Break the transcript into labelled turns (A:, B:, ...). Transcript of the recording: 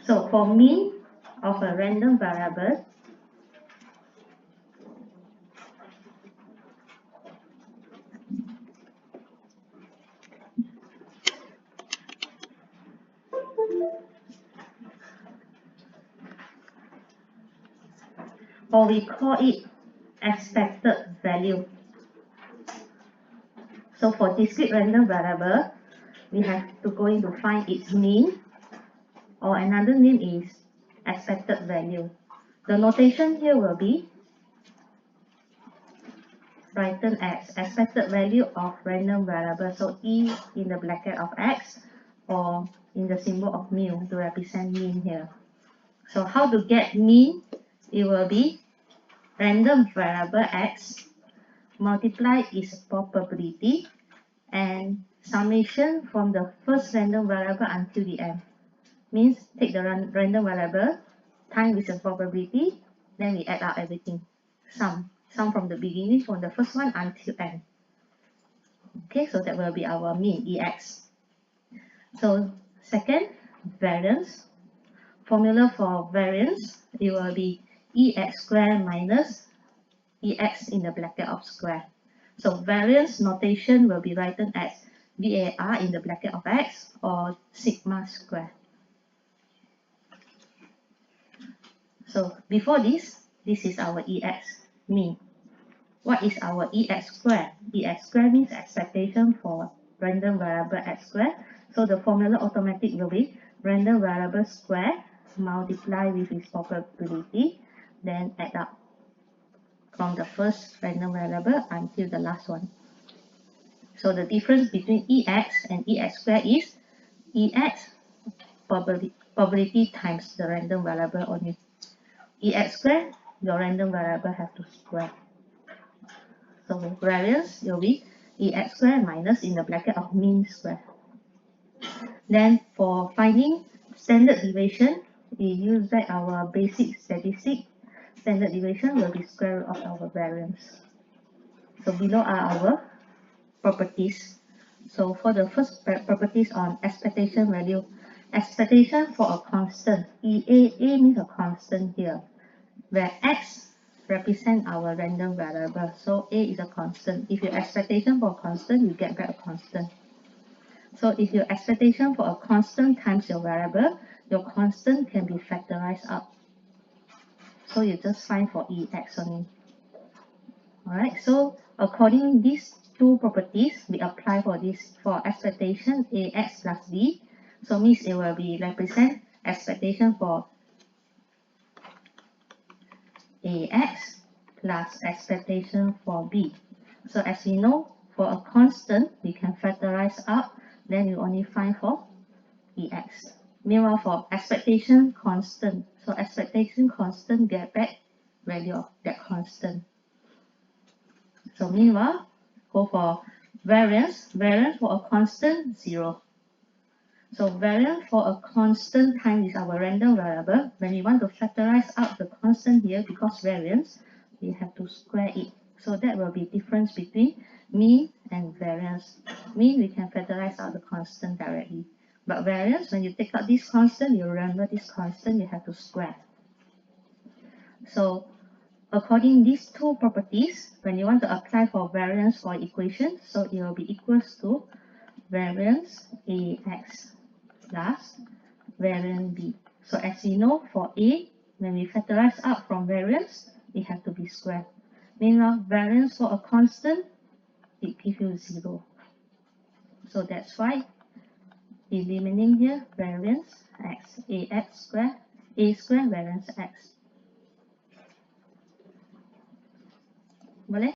A: So for mean of a random variable, or we call it expected value. So for discrete random variable, we have to go in to find its mean, or another name is expected value. The notation here will be written as expected value of random variable. So E in the bracket of X, or in the symbol of mu to represent mean here. So how to get mean? It will be random variable X multiply its probability and summation from the first random variable until the end. Means take the random variable, time with the probability, then we add up everything. Sum from the beginning, from the first one until end. Okay, so that will be our mean, EX. So second, variance. Formula for variance, it will be EX squared minus EX in the bracket of square. So variance notation will be written as VAR in the bracket of X, or sigma square. So before this is our EX, mean. What is our EX square? EX square means expectation for random variable X square. So the formula automatic will be random variable square multiply with its probability, then add up from the first random variable until the last one. So the difference between EX and EX square is EX probability times the random variable only. EX square, your random variable have to square. So variance will be EX square minus in the bracket of mean square. Then for finding standard deviation, we use that our basic statistic. Standard deviation will be square root of our variance. So below are our properties. So for the first properties on expectation value, expectation for a constant, A means a constant here, where X represent our random variable. So A is a constant. If your expectation for a constant, you get back a constant. So if your expectation for a constant times your variable, your constant can be factorized up. So you just find for EX only. Alright, so according these two properties, we apply for this for expectation AX plus B. So means it will be represent expectation for AX plus expectation for B. So as we know, for a constant, we can factorize up, then you only find for EX. Meanwhile, for expectation constant, so expectation constant get back value of that constant. So meanwhile, go for variance. Variance for a constant, 0. So variance for a constant times our random variable. When we want to factorize out the constant here, because variance, we have to square it. So that will be difference between mean and variance. Mean, we can factorize out the constant directly. But variance, when you take out this constant, you remember this constant, you have to square. So according these two properties, when you want to apply for variance for equation, so it will be equals to variance AX plus variance B. So as you know, for A, when we factorize out from variance, it has to be squared. Meanwhile, variance for a constant, it gives you 0. So that's why the remaining here, variance X, AX square, A square variance X. Boleh?